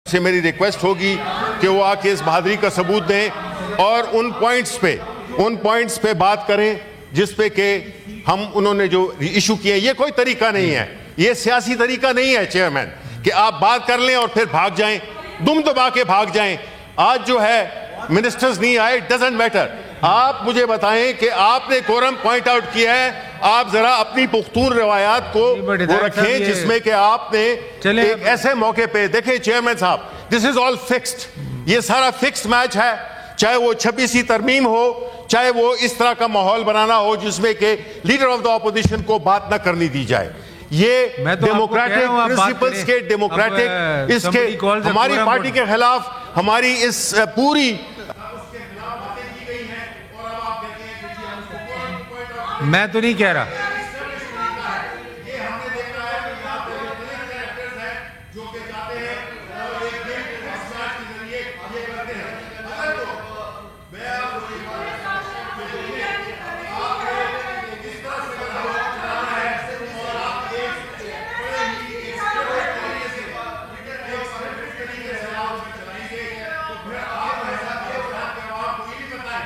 سے میری ریکویسٹ ہوگی کہ وہ آ کے اس بہادری کا ثبوت دیں اور ان پوائنٹس پہ بات کریں جس پہ کہ انہوں نے جو ایشو کیے ہیں. یہ کوئی طریقہ نہیں ہے, یہ سیاسی طریقہ نہیں ہے چیئرمین کہ آپ بات کر لیں اور پھر بھاگ جائیں, دم دبا کے بھاگ جائیں. آج جو ہے منسٹرز نہیں آئے, ڈزنٹ میٹر. آپ مجھے بتائیں کہ آپ نے کورم پوائنٹ آؤٹ کیا ہے, آپ ذرا اپنی پختون روایات کو وہ رکھیں جس میں کہ آپ نے ایک ایسے موقع پہ دیکھیں چیئرمین صاحب, دس از آل فکسڈ, یہ سارا فکسڈ میچ ہے, چاہے وہ 26ویں ترمیم ہو, چاہے وہ اس طرح کا ماحول بنانا ہو جس میں کہ لیڈر آف دا اپوزیشن کو بات نہ کرنی دی جائے. یہ ڈیموکریٹک پرنسپلز کے ڈیموکریٹک اس کے ہماری پارٹی کے خلاف ہماری اس پوری میں تو نہیں کہہ رہا.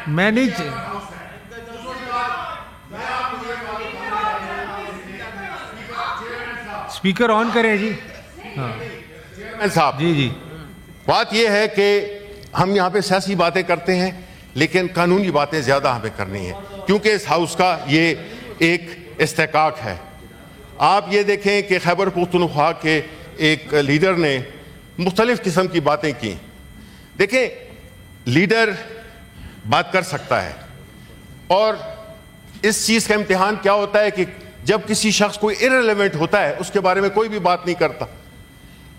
میں نہیں اسپیکر آن کریں جی. صاحب جی بات یہ ہے کہ ہم یہاں پہ سیاسی باتیں کرتے ہیں لیکن قانونی باتیں زیادہ ہمیں کرنی ہیں کیونکہ اس ہاؤس کا یہ ایک استحقاق ہے. آپ یہ دیکھیں کہ خیبر پختونخوا کے ایک لیڈر نے مختلف قسم کی باتیں کی. دیکھیں لیڈر بات کر سکتا ہے اور اس چیز کا امتحان کیا ہوتا ہے کہ جب کسی شخص کوئی irrelevant ہوتا ہے اس کے بارے میں کوئی بھی بات نہیں کرتا,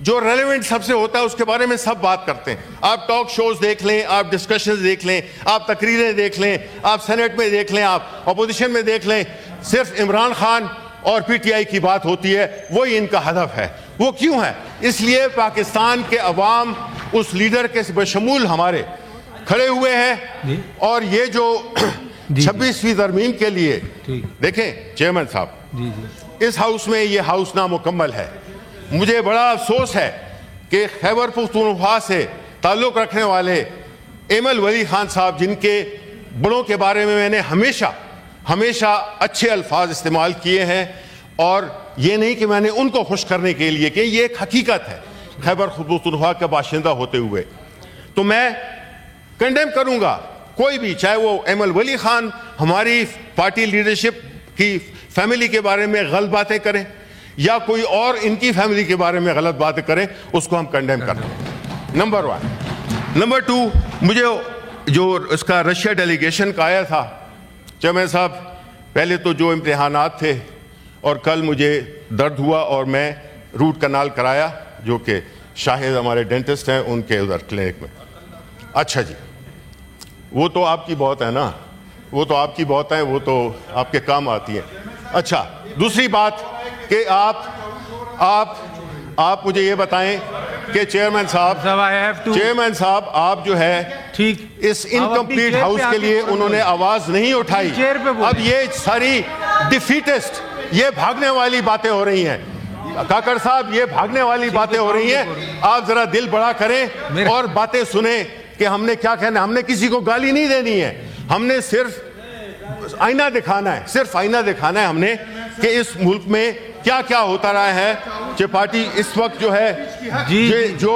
جو ریلیونٹ سب سے ہوتا ہے اس کے بارے میں سب بات کرتے ہیں. آپ ٹاک شوز دیکھ لیں, آپ ڈسکشنز دیکھ لیں, آپ تقریریں دیکھ لیں, آپ سینٹ میں دیکھ لیں, آپ اپوزیشن میں دیکھ لیں, صرف عمران خان اور پی ٹی آئی کی بات ہوتی ہے. وہی ان کا ہدف ہے. وہ کیوں ہے؟ اس لیے پاکستان کے عوام اس لیڈر کے بشمول ہمارے کھڑے ہوئے ہیں اور یہ جو 26ویں ترمیم کے لیے دیکھیں چیئرمین صاحب اس ہاؤس میں یہ ہاؤس نامکمل ہے. مجھے بڑا افسوس ہے کہ خیبر پختونخوا سے تعلق رکھنے والے ایمل ولی خان صاحب جن کے بڑوں کے بارے میں نے ہمیشہ اچھے الفاظ استعمال کیے ہیں اور یہ نہیں کہ میں نے ان کو خوش کرنے کے لیے کہ یہ ایک حقیقت ہے خیبر پختونخوا کا باشندہ ہوتے ہوئے, تو میں کنڈیم کروں گا کوئی بھی, چاہے وہ ایمل ولی خان ہماری پارٹی لیڈرشپ کی فیملی کے بارے میں غلط باتیں کریں یا کوئی اور ان کی فیملی کے بارے میں غلط باتیں کریں, اس کو ہم کنڈیم کریں. نمبر 1. نمبر 2, مجھے جو اس کا رشیا ڈیلیگیشن کا آیا تھا چیئرمین صاحب, پہلے تو جو امتحانات تھے اور کل مجھے درد ہوا اور میں روٹ کنال کرایا جو کہ شاہد ہمارے ڈینٹسٹ ہیں ان کے ادھر کلینک میں. اچھا جی, وہ تو آپ کی بہت ہے نا, وہ تو آپ کی بہت ہیں, وہ تو آپ کے کام آتی ہیں. اچھا, دوسری بات کہ آپ مجھے یہ بتائیں کہ چیئرمین صاحب آپ جو ہے اس انکمپلیٹ ہاؤس کے لیے انہوں نے آواز نہیں اٹھائی. اب یہ ساری ڈیفیٹسٹ یہ بھاگنے والی باتیں ہو رہی ہیں. کاکڑ صاحب یہ بھاگنے والی باتیں ہو رہی ہیں. آپ ذرا دل بڑا کریں اور باتیں سنیں کہ ہم نے کیا کہنا ہے. ہم نے کسی کو گالی نہیں دینی ہے, ہم نے صرف آئینہ دکھانا ہے, ہم نے کہ اس ملک میں کیا کیا ہوتا رہا ہے. کہ پارٹی اس وقت جو ہے جو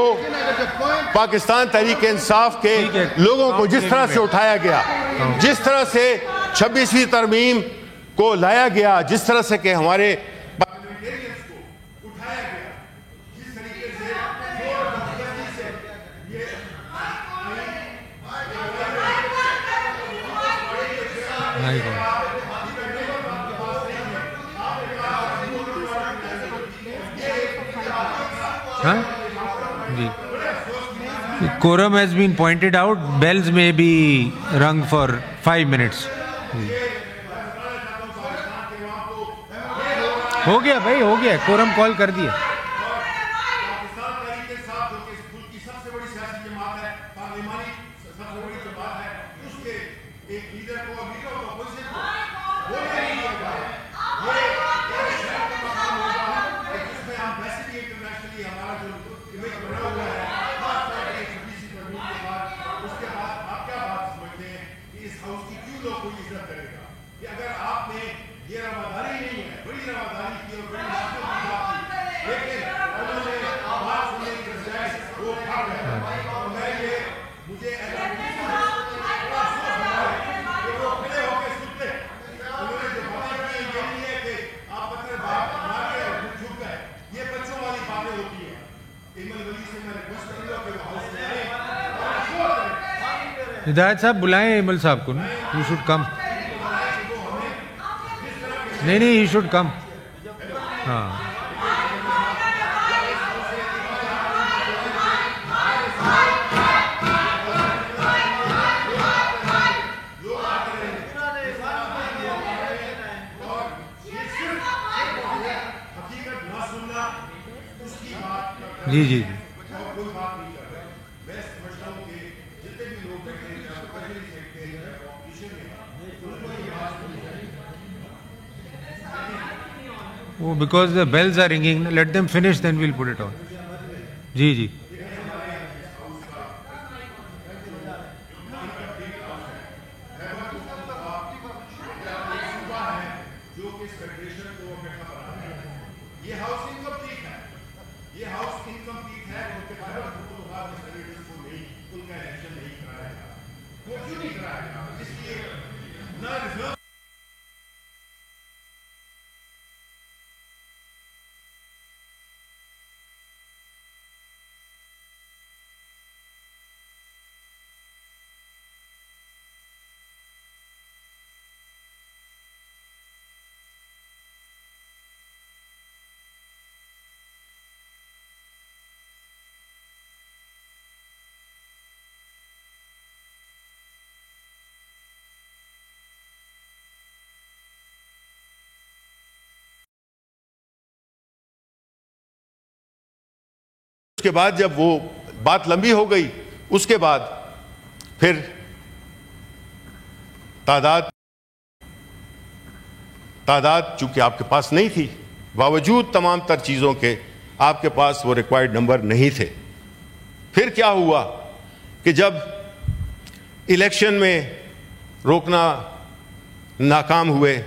پاکستان تحریک انصاف کے لوگوں کو جس طرح سے اٹھایا گیا, جس طرح سے 26ویں ترمیم کو لایا گیا, جس طرح سے کہ ہمارے Quorum has been pointed out. Bells may be rung for 5 minutes. ہو گیا بھائی, ہو گیا, quorum کال کر دیا. ہدایت صاحب بلائیں ایمل صاحب کو نا. He should come. نہیں ہی شوڈ کم. ہاں جی جی وہ because the bells are ringing, let them finish then we'll put it on. جی جی اس کے بعد جب وہ بات لمبی ہو گئی اس کے بعد پھر تعداد چونکہ آپ کے پاس نہیں تھی، باوجود تمام تر چیزوں کے آپ کے پاس وہ ریکوائرڈ نمبر نہیں تھے. پھر کیا ہوا کہ جب الیکشن میں روکنا ناکام ہوئے،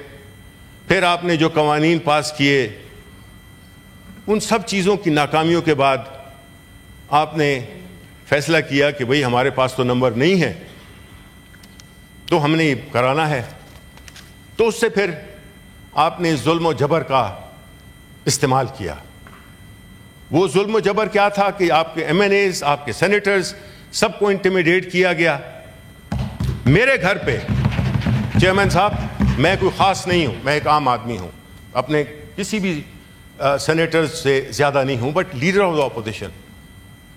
پھر آپ نے جو قوانین پاس کیے، ان سب چیزوں کی ناکامیوں کے بعد آپ نے فیصلہ کیا کہ بھئی ہمارے پاس تو نمبر نہیں ہے تو ہم نے یہ کرانا ہے. تو اس سے پھر آپ نے ظلم و جبر کا استعمال کیا. وہ ظلم و جبر کیا تھا کہ آپ کے ایم این ایز، آپ کے سینیٹرز سب کو انٹیمیڈیٹ کیا گیا. میرے گھر پہ چیئرمین صاحب میں کوئی خاص نہیں ہوں، میں ایک عام آدمی ہوں، اپنے کسی بھی سینیٹرز سے زیادہ نہیں ہوں، but leader of the opposition.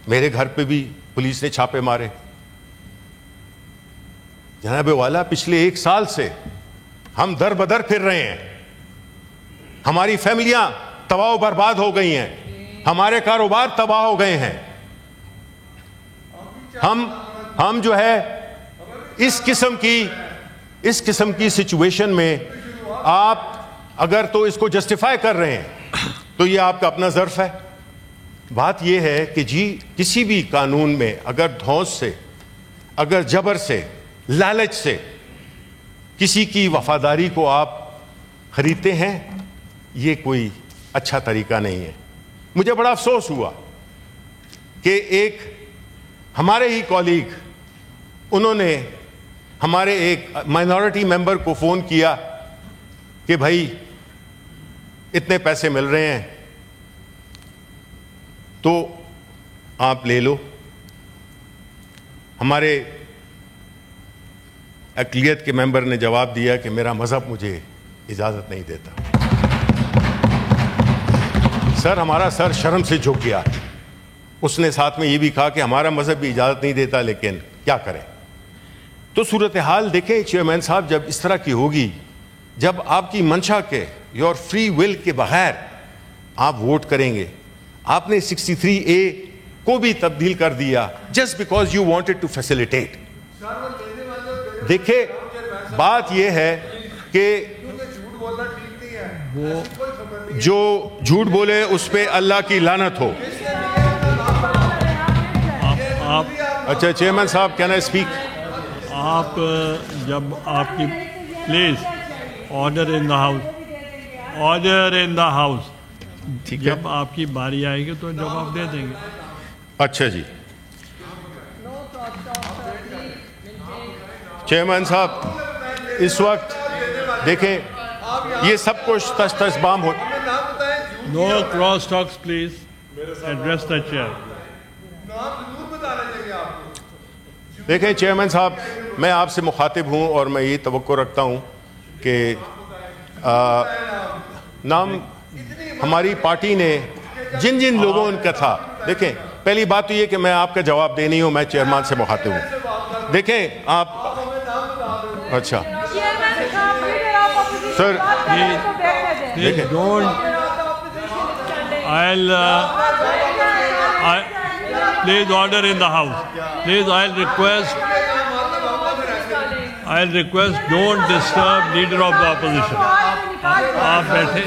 میرے گھر پہ بھی پولیس نے چھاپے مارے. جناب والا پچھلے 1 سال سے ہم در بدر پھر رہے ہیں. ہماری فیملیاں تباہ و برباد ہو گئی ہیں، ہمارے کاروبار تباہ ہو گئے ہیں. ہم جو ہے اس قسم کی سچویشن میں آپ اگر تو اس کو جسٹیفائی کر رہے ہیں تو یہ آپ کا اپنا ظرف ہے. بات یہ ہے کہ جی کسی بھی قانون میں اگر دھوس سے، اگر جبر سے، لالچ سے کسی کی وفاداری کو آپ خریدتے ہیں، یہ کوئی اچھا طریقہ نہیں ہے. مجھے بڑا افسوس ہوا کہ ایک ہمارے ہی کولیگ، انہوں نے ہمارے ایک مائنورٹی ممبر کو فون کیا کہ بھائی اتنے پیسے مل رہے ہیں تو آپ لے لو. ہمارے اقلیت کے ممبر نے جواب دیا کہ میرا مذہب مجھے اجازت نہیں دیتا. سر ہمارا سر شرم سے جھک گیا. اس نے ساتھ میں یہ بھی کہا کہ ہمارا مذہب بھی اجازت نہیں دیتا، لیکن کیا کریں. تو صورتحال دیکھیں چیئرمین صاحب، جب اس طرح کی ہوگی، جب آپ کی منشا کے، یور فری ول کے بغیر آپ ووٹ کریں گے. آپ نے 63A کو بھی تبدیل کر دیا just because you wanted to facilitate. دیکھیں بات یہ ہے کہ جو جھوٹ بولے اس پہ اللہ کی لعنت ہو. اچھا چیئرمین صاحب کین آئی اسپیک؟ آپ جب آپ کی please order in the house, جب آپ کی باری آئے گی تو جواب دے دیں گے. اچھا جی چیئرمین صاحب، اس وقت دیکھیں یہ سب کچھ تش بام ہو. No cross talks please, address the chair. دیکھیں چیئرمین صاحب، میں آپ سے مخاطب ہوں اور میں یہ توقع رکھتا ہوں کہ نام ہماری پارٹی نے جن جن لوگوں کا تھا، دیکھیں پہلی بات تو یہ کہ میں آپ کا جواب دے نہیں ہوں، میں چیئرمین سے مخاطب ہوں. دیکھیں آپ، اچھا سر دیکھیں Please order in the house. Please, I'll request don't disturb leader of the opposition. آپ بیٹھیں.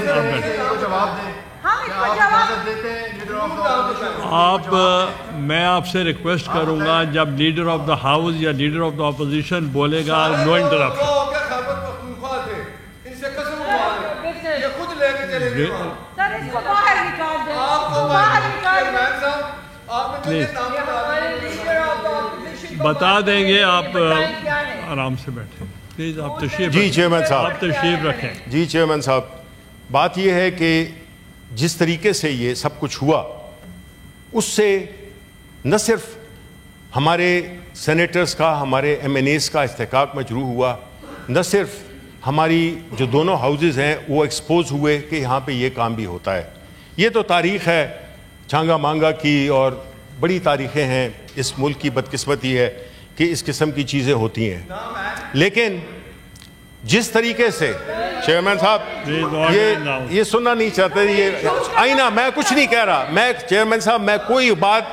میں آپ سے ریکویسٹ کروں گا جب لیڈر آف دا ہاؤس یا لیڈر آف دا اپوزیشن بولے گا نو انٹرپشن. بتا دیں گے. آپ آرام سے بیٹھیں پلیز. آپ تشریف جی چیئرمین صاحب، آپ تشریف رکھیں. جی چیئرمین صاحب، بات یہ ہے کہ جس طریقے سے یہ سب کچھ ہوا اس سے نہ صرف ہمارے سینیٹرز کا، ہمارے ایم این ایز کا استحقاق مجروح ہوا، نہ صرف ہماری جو دونوں ہاؤسز ہیں وہ ایکسپوز ہوئے کہ یہاں پہ یہ کام بھی ہوتا ہے. یہ تو تاریخ ہے چھانگا مانگا کی، اور بڑی تاریخیں ہیں. اس ملک کی بدقسمتی ہے کہ اس قسم کی چیزیں ہوتی ہیں. لیکن جس طریقے سے چیئرمین صاحب یہ سننا نہیں چاہتے، یہ آئینہ، میں کچھ نہیں کہہ رہا. میں چیئرمین صاحب، میں کوئی بات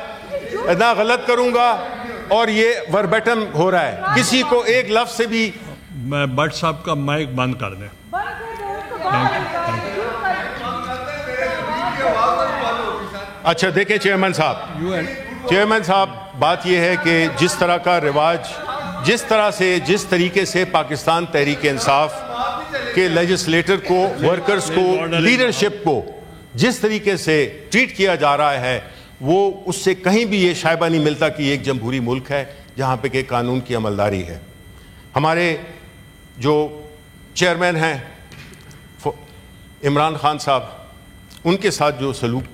نہ غلط کروں گا، اور یہ وربیٹم ہو رہا ہے. کسی کو ایک لفظ سے بھی میں بٹ صاحب کا مائک بند کر دیں. اچھا دیکھیں چیئرمین صاحب، بات یہ ہے کہ جس طرح کا رواج، جس طریقے سے پاکستان تحریک انصاف کے لیجسلیٹر کو، ورکرز کو، لیڈرشپ کو جس طریقے سے ٹریٹ کیا جا رہا ہے، وہ اس سے کہیں بھی یہ شائبہ نہیں ملتا کہ یہ ایک جمہوری ملک ہے جہاں پہ کہ قانون کی عملداری ہے. ہمارے جو چیئرمین ہیں عمران خان صاحب، ان کے ساتھ جو سلوک،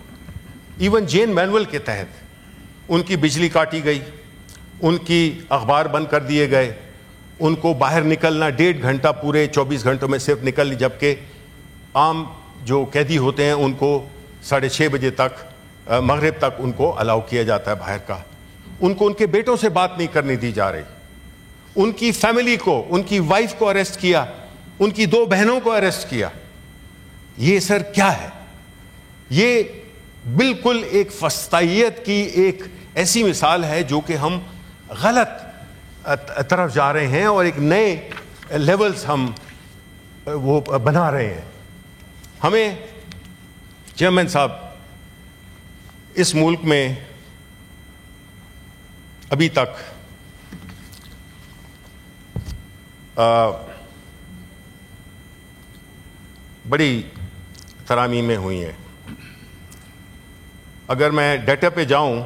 ایون جین مینول کے تحت ان کی بجلی کاٹی گئی، ان کی اخبار بند کر دیے گئے، ان کو باہر نکلنا 1.5 گھنٹہ پورے 24 گھنٹوں میں صرف نکل، جبکہ عام جو قیدی ہوتے ہیں ان کو 6:30 بجے تک، مغرب تک ان کو الاؤ کیا جاتا ہے باہر کا. ان کو ان کے بیٹوں سے بات نہیں کرنے دی جا رہی. ان کی فیملی کو، ان کی وائف کو اریسٹ کیا، ان کی 2 بہنوں کو اریسٹ کیا. یہ سر کیا ہے؟ یہ بالکل ایک فسطائیت کی ایک ایسی مثال ہے جو کہ ہم غلط طرف جا رہے ہیں، اور ایک نئے لیولز ہم وہ بنا رہے ہیں. ہمیں چیئرمین صاحب، اس ملک میں ابھی تک بڑی ترامیم ہوئی ہیں. اگر میں ڈیٹا پہ جاؤں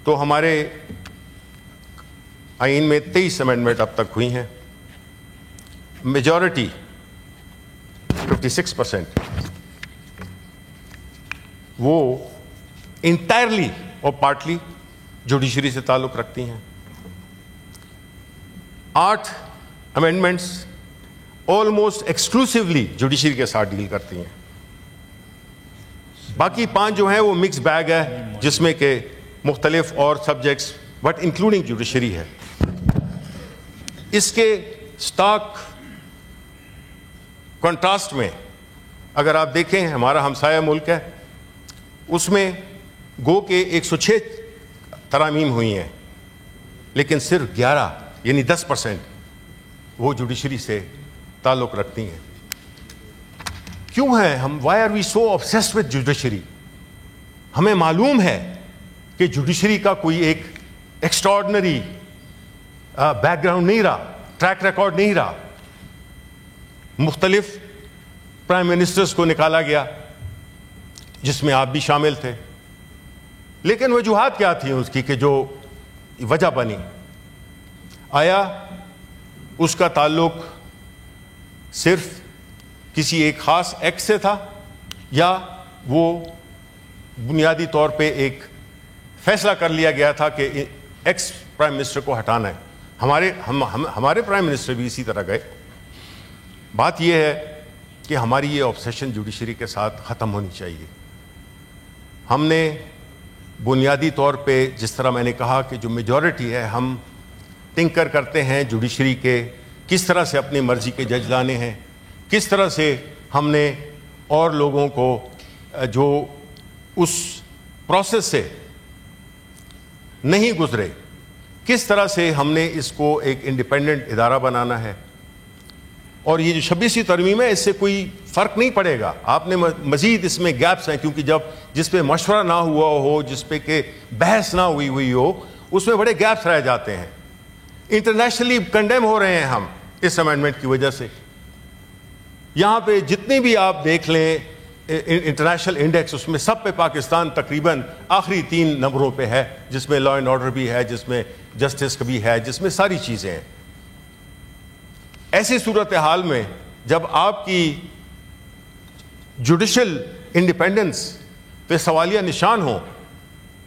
تو ہمارے آئین میں 23 امینڈمنٹ اب تک ہوئی ہیں. میجورٹی 56% وہ انٹائرلی اور پارٹلی جوڈیشری سے تعلق رکھتی ہیں. 8 امینڈمنٹس آلموسٹ ایکسکلوسیولی جوڈیشری کے ساتھ ڈیل کرتی ہیں. باقی 5 جو ہیں وہ مکس بیگ ہے، جس میں کہ مختلف اور سبجیکٹس بٹ انکلوڈنگ جوڈیشری ہے. اس کے سٹاک کنٹراسٹ میں اگر آپ دیکھیں، ہمارا ہمسایہ ملک ہے، اس میں گو کہ 106 ترامیم ہوئی ہیں، لیکن صرف 11 یعنی 10% وہ جوڈیشری سے تعلق رکھتی ہیں. کیوں ہے ہم why are we so obsessed with judiciary? ہمیں معلوم ہے کہ جوڈیشری کا کوئی ایک ایکسٹراڈنری بیک گراؤنڈ نہیں رہا، ٹریک ریکارڈ نہیں رہا. مختلف پرائم منسٹرز کو نکالا گیا، جس میں آپ بھی شامل تھے. لیکن وجوہات کیا تھیں اس کی کہ جو وجہ بنی؟ آیا اس کا تعلق صرف کسی ایک خاص ایکٹ سے تھا، یا وہ بنیادی طور پہ ایک فیصلہ کر لیا گیا تھا کہ ایکس پرائم منسٹر کو ہٹانا ہے. ہمارے پرائم منسٹر بھی اسی طرح گئے. بات یہ ہے کہ ہماری یہ آبسیشن جوڈیشری کے ساتھ ختم ہونی چاہیے. ہم نے بنیادی طور پہ جس طرح میں نے کہا کہ جو میجورٹی ہے ہم ٹنکر کرتے ہیں جوڈیشری کے, کس طرح سے اپنی مرضی کے جج لانے ہیں, کس طرح سے ہم نے اور لوگوں کو جو اس پروسیس سے نہیں گزرے کس طرح سے ہم نے اس کو ایک انڈیپینڈنٹ ادارہ بنانا ہے. اور یہ جو 26ویں ترمیم ہے اس سے کوئی فرق نہیں پڑے گا. آپ نے مزید اس میں گیپس ہیں, کیونکہ جس پہ مشورہ نہ ہوا ہو, جس پہ کہ بحث نہ ہوئی ہو, اس میں بڑے گیپس رہ جاتے ہیں. انٹرنیشنلی کنڈیم ہو رہے ہیں ہم اس امینڈمنٹ کی وجہ سے. یہاں پہ جتنے بھی آپ دیکھ لیں انٹرنیشنل انڈیکس, اس میں سب پہ پاکستان تقریباً آخری 3 نمبروں پہ ہے, جس میں لا اینڈ آرڈر بھی ہے, جس میں جسٹس بھی ہے, جس میں ساری چیزیں ہیں. ایسی صورتحال میں جب آپ کی جوڈیشل انڈیپینڈنس پہ سوالیہ نشان ہو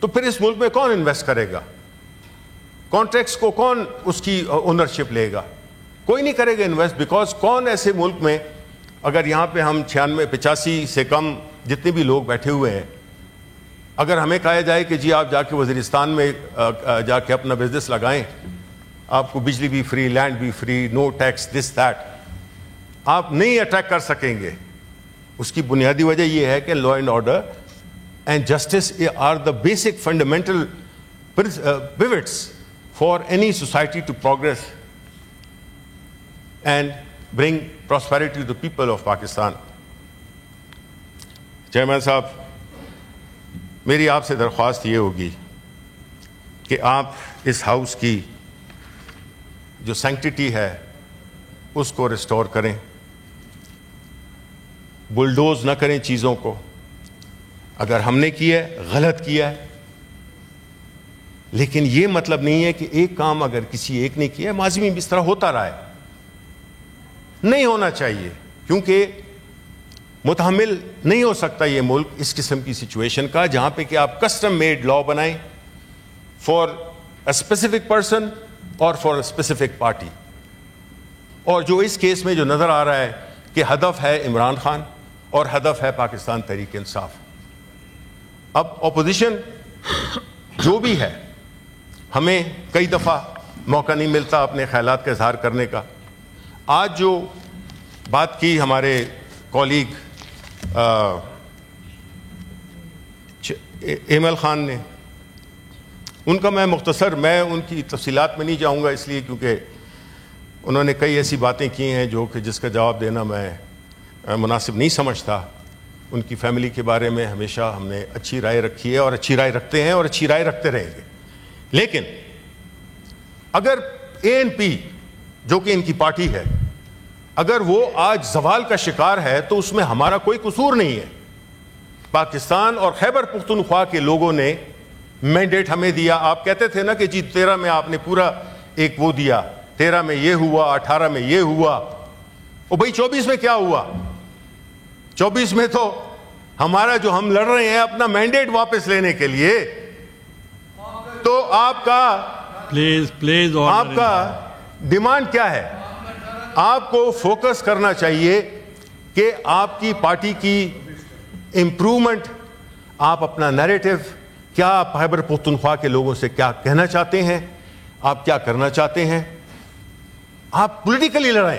تو پھر اس ملک میں کون انویسٹ کرے گا؟ کانٹریکٹس کو کون اس کی اونرشپ لے گا؟ کوئی نہیں کرے گا انویسٹ. بیکاز کون ایسے ملک میں, اگر یہاں پہ ہم 85 سے کم جتنے بھی لوگ بیٹھے ہوئے ہیں, اگر ہمیں کہا جائے کہ جی آپ جا کے وزیرستان میں جا کے اپنا بزنس لگائیں, آپ کو بجلی بھی فری, لینڈ بھی free, no tax, this that, آپ نہیں اٹریکٹ کر سکیں گے. اس کی بنیادی وجہ یہ ہے کہ law and order and justice are the basic fundamental pivots for any society to progress and bring prosperity to the people of Pakistan. Chairman صاحب, میری آپ سے درخواست یہ ہوگی کہ آپ اس ہاؤس کی جو سینکٹیٹی ہے اس کو ریسٹور کریں, بلڈوز نہ کریں چیزوں کو. اگر ہم نے کیا ہے, غلط کیا ہے, لیکن یہ مطلب نہیں ہے کہ ایک کام اگر کسی ایک نے کیا ہے, ماضی میں بھی اس طرح ہوتا رہا ہے. نہیں ہونا چاہیے, کیونکہ متحمل نہیں ہو سکتا یہ ملک اس قسم کی سچویشن کا جہاں پہ کہ آپ کسٹم میڈ لا بنائیں فار اے اسپیسیفک پرسن اور فار اے اسپیسیفک پارٹی. اور جو اس کیس میں جو نظر آ رہا ہے کہ ہدف ہے عمران خان اور ہدف ہے پاکستان تحریک انصاف. اب اپوزیشن جو بھی ہے, ہمیں کئی دفعہ موقع نہیں ملتا اپنے خیالات کا اظہار کرنے کا. آج جو بات کی ہمارے کولیگ ایمل خان نے, ان کا میں مختصر, میں ان کی تفصیلات میں نہیں جاؤں گا اس لیے کیونکہ انہوں نے کئی ایسی باتیں کی ہیں جو کہ جس کا جواب دینا میں مناسب نہیں سمجھتا. ان کی فیملی کے بارے میں ہمیشہ ہم نے اچھی رائے رکھی ہے اور اچھی رائے رکھتے ہیں اور اچھی رائے رکھتے رہیں گے. لیکن اگر ANP جو کہ ان کی پارٹی ہے, اگر وہ آج زوال کا شکار ہے تو اس میں ہمارا کوئی قصور نہیں ہے. پاکستان اور خیبر پختونخوا کے لوگوں نے مینڈیٹ ہمیں دیا. آپ کہتے تھے نا کہ جی 13 میں آپ نے پورا ایک وہ دیا, 13 میں یہ ہوا, 18 میں یہ ہوا. او بھائی 24 میں کیا ہوا؟ 24 میں تو ہمارا جو ہم لڑ رہے ہیں اپنا مینڈیٹ واپس لینے کے لیے, تو آپ کا پلیز آپ کا ڈیمانڈ کیا ہے؟ آپ کو فوکس کرنا چاہیے کہ آپ کی پارٹی کی امپرومنٹ, آپ اپنا نیریٹو کیا, آپ خیبر پختونخوا کے لوگوں سے کیا کہنا چاہتے ہیں, آپ کیا کرنا چاہتے ہیں. آپ پولیٹیکلی لڑیں.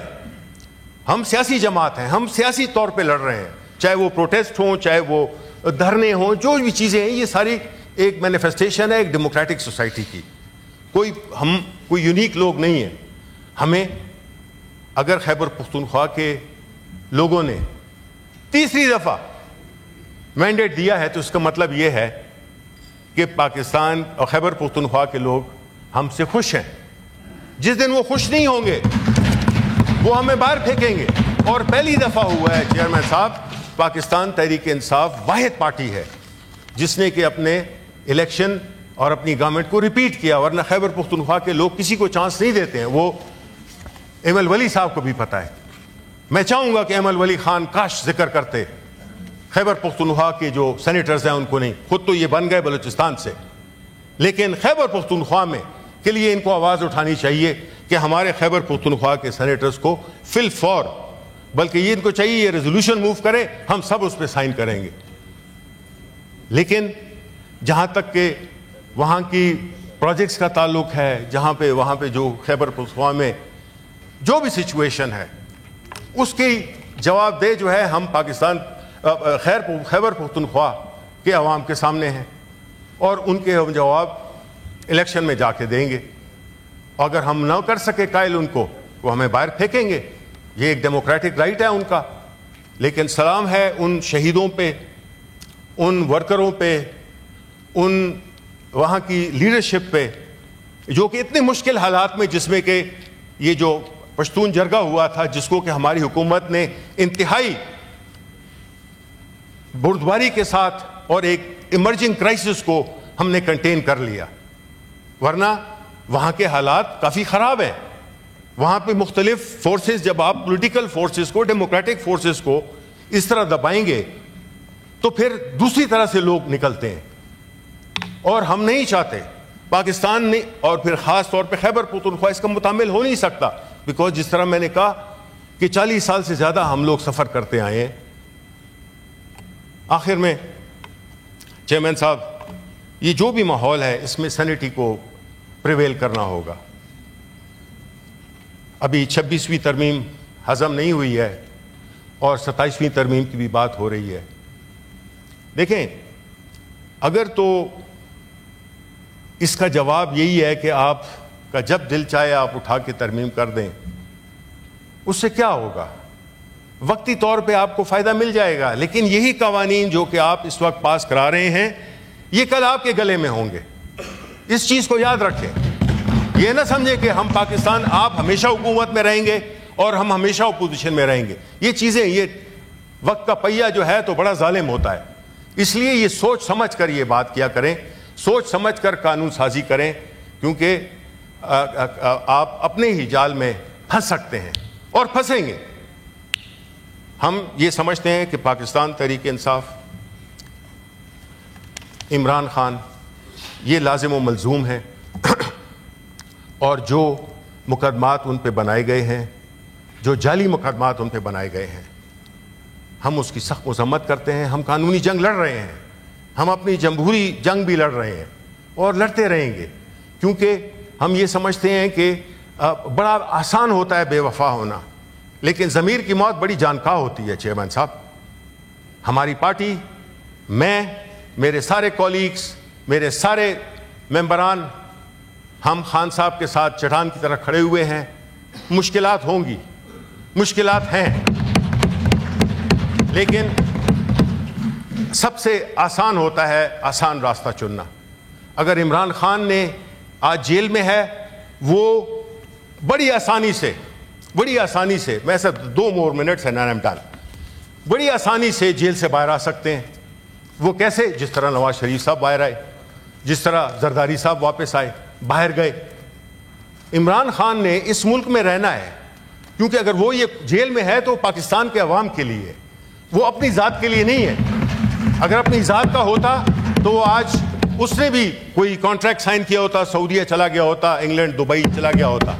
ہم سیاسی جماعت ہیں, ہم سیاسی طور پہ لڑ رہے ہیں, چاہے وہ پروٹیسٹ ہوں, چاہے وہ دھرنے ہوں, جو بھی چیزیں ہیں یہ ساری ایک مینیفیسٹیشن ہے ایک ڈیموکریٹک سوسائٹی کی. ہم کوئی یونیک لوگ نہیں ہیں. ہمیں اگر خیبر پختونخوا کے لوگوں نے تیسری دفعہ مینڈیٹ دیا ہے تو اس کا مطلب یہ ہے کہ پاکستان اور خیبر پختونخوا کے لوگ ہم سے خوش ہیں. جس دن وہ خوش نہیں ہوں گے وہ ہمیں باہر پھینکیں گے. اور پہلی دفعہ ہوا ہے چیئرمین صاحب, پاکستان تحریک انصاف واحد پارٹی ہے جس نے کہ اپنے الیکشن اور اپنی گورنمنٹ کو ریپیٹ کیا, ورنہ خیبر پختونخوا کے لوگ کسی کو چانس نہیں دیتے ہیں. وہ ایمل ولی صاحب کو بھی پتہ ہے. میں چاہوں گا کہ ایمل ولی خان کاش ذکر کرتے خیبر پختونخوا کے جو سینیٹرز ہیں ان کو نہیں, خود تو یہ بن گئے بلوچستان سے, لیکن خیبر پختونخوا میں کے لیے ان کو آواز اٹھانی چاہیے کہ ہمارے خیبر پختونخوا کے سینیٹرز کو فی الفور، بلکہ یہ ان کو چاہیے یہ ریزولوشن موو کرے، ہم سب اس پہ سائن کریں گے. لیکن جہاں تک کہ وہاں کی پروجیکٹس کا تعلق ہے، وہاں پہ جو خیبر پختونخوا میں جو بھی سچویشن ہے اس کی جواب دہ جو ہے ہم پاکستان خیبر پختونخوا کے عوام کے سامنے ہیں، اور ان کے ہم جواب الیکشن میں جا کے دیں گے. اگر ہم نہ کر سکے قائل ان کو، وہ ہمیں باہر پھینکیں گے، یہ ایک ڈیموکریٹک رائٹ ہے ان کا. لیکن سلام ہے ان شہیدوں پہ، ان ورکروں پہ، ان وہاں کی لیڈرشپ پہ جو کہ اتنے مشکل حالات میں، جس میں کہ یہ جو پشتون جرگہ ہوا تھا جس کو کہ ہماری حکومت نے انتہائی بردباری کے ساتھ اور ایک ایمرجنگ کرائسس کو ہم نے کنٹین کر لیا، ورنہ وہاں کے حالات کافی خراب ہیں. وہاں پہ مختلف فورسز، جب آپ پولیٹیکل فورسز کو، ڈیموکریٹک فورسز کو اس طرح دبائیں گے تو پھر دوسری طرح سے لوگ نکلتے ہیں، اور ہم نہیں چاہتے. پاکستان نے، اور پھر خاص طور پہ خیبر پختونخوا اس کا متحمل ہو نہیں سکتا، بیکاز جس طرح میں نے کہا کہ 40 سال سے زیادہ ہم لوگ سفر کرتے آئے ہیں. آخر میں چیئرمین صاحب، یہ جو بھی ماحول ہے اس میں سینیٹی کو پریویل کرنا ہوگا. ابھی 26ویں ترمیم ہضم نہیں ہوئی ہے اور 27ویں ترمیم کی بھی بات ہو رہی ہے. دیکھیں، اگر تو اس کا جواب یہی ہے کہ آپ کا جب دل چاہے آپ اٹھا کے ترمیم کر دیں، اس سے کیا ہوگا؟ وقتی طور پہ آپ کو فائدہ مل جائے گا، لیکن یہی قوانین جو کہ آپ اس وقت پاس کرا رہے ہیں یہ کل آپ کے گلے میں ہوں گے. اس چیز کو یاد رکھیں. یہ نہ سمجھیں کہ ہم پاکستان، آپ ہمیشہ حکومت میں رہیں گے اور ہم ہمیشہ اپوزیشن میں رہیں گے. یہ چیزیں، یہ وقت کا پہیہ جو ہے تو بڑا ظالم ہوتا ہے. اس لیے یہ سوچ سمجھ کر یہ بات کیا کریں، سوچ سمجھ کر قانون سازی کریں، کیونکہ آپ اپنے ہی جال میں پھنس سکتے ہیں اور پھنسیں گے. ہم یہ سمجھتے ہیں کہ پاکستان تحریک انصاف، عمران خان یہ لازم و ملزوم ہیں، اور جو مقدمات ان پہ بنائے گئے ہیں، جو جعلی مقدمات ان پہ بنائے گئے ہیں، ہم اس کی سخت مذمت کرتے ہیں. ہم قانونی جنگ لڑ رہے ہیں، ہم اپنی جمہوری جنگ بھی لڑ رہے ہیں اور لڑتے رہیں گے، کیونکہ ہم یہ سمجھتے ہیں کہ بڑا آسان ہوتا ہے بے وفا ہونا، لیکن ضمیر کی موت بڑی جانکاہ ہوتی ہے. چیئرمین صاحب، ہماری پارٹی، میں، میرے سارے کولیگز، میرے سارے ممبران، ہم خان صاحب کے ساتھ چٹان کی طرح کھڑے ہوئے ہیں. مشکلات ہوں گی، مشکلات ہیں، لیکن سب سے آسان ہوتا ہے آسان راستہ چننا. اگر عمران خان نے آج جیل میں ہے، وہ بڑی آسانی سے میں صرف 2 more minutes and I'm done، بڑی آسانی سے جیل سے باہر آ سکتے ہیں. وہ کیسے؟ جس طرح نواز شریف صاحب باہر آئے، جس طرح زرداری صاحب واپس آئے، باہر گئے. عمران خان نے اس ملک میں رہنا ہے، کیونکہ اگر وہ یہ جیل میں ہے تو پاکستان کے عوام کے لیے، وہ اپنی ذات کے لیے نہیں ہے. اگر اپنی ذات کا ہوتا تو وہ آج اس نے بھی کوئی کانٹریکٹ سائن کیا ہوتا، سعودیہ چلا گیا ہوتا، انگلینڈ، دبئی چلا گیا ہوتا.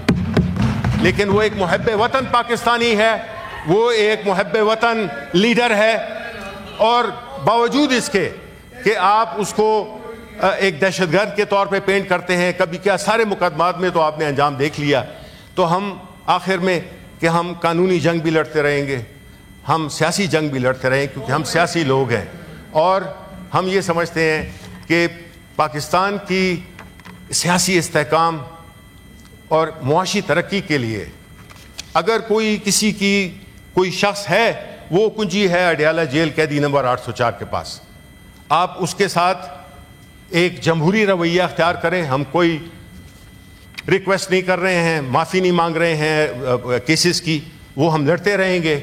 لیکن وہ ایک محب وطن پاکستانی ہے، وہ ایک محب وطن لیڈر ہے، اور باوجود اس کے کہ آپ اس کو ایک دہشت گرد کے طور پہ پینٹ کرتے ہیں، کبھی کیا سارے مقدمات میں تو آپ نے انجام دیکھ لیا. تو ہم آخر میں کہ ہم قانونی جنگ بھی لڑتے رہیں گے، ہم سیاسی جنگ بھی لڑتے رہیں، کیونکہ ہم سیاسی لوگ ہیں، اور ہم یہ سمجھتے ہیں کہ پاکستان کی سیاسی استحکام اور معاشی ترقی کے لیے اگر کسی کی کوئی شخص ہے، وہ کنجی ہے اڈیالہ جیل قیدی نمبر 804 کے پاس. آپ اس کے ساتھ ایک جمہوری رویہ اختیار کریں. ہم کوئی ریکویسٹ نہیں کر رہے ہیں، معافی نہیں مانگ رہے ہیں کیسز کی، وہ ہم لڑتے رہیں گے.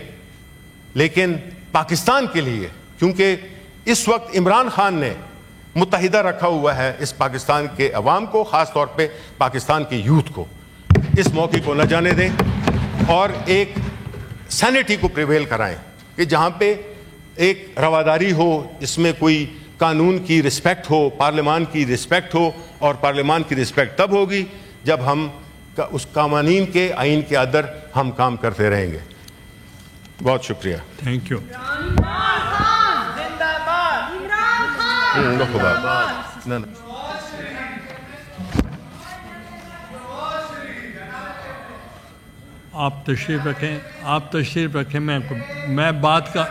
لیکن پاکستان کے لیے، کیونکہ اس وقت عمران خان نے متحدہ رکھا ہوا ہے اس پاکستان کے عوام کو، خاص طور پہ پاکستان کے یوتھ کو، اس موقع کو نہ جانے دیں اور ایک سینیٹی کو پریویل کرائیں کہ جہاں پہ ایک رواداری ہو، اس میں کوئی قانون کی رسپیکٹ ہو، پارلیمان کی رسپیکٹ ہو. اور پارلیمان کی رسپیکٹ تب ہوگی جب ہم اس قوانین کے آئین کے اندر ہم کام کرتے رہیں گے. بہت شکریہ. Thank you. خدا. آپ تشریف رکھیں. میں بات کا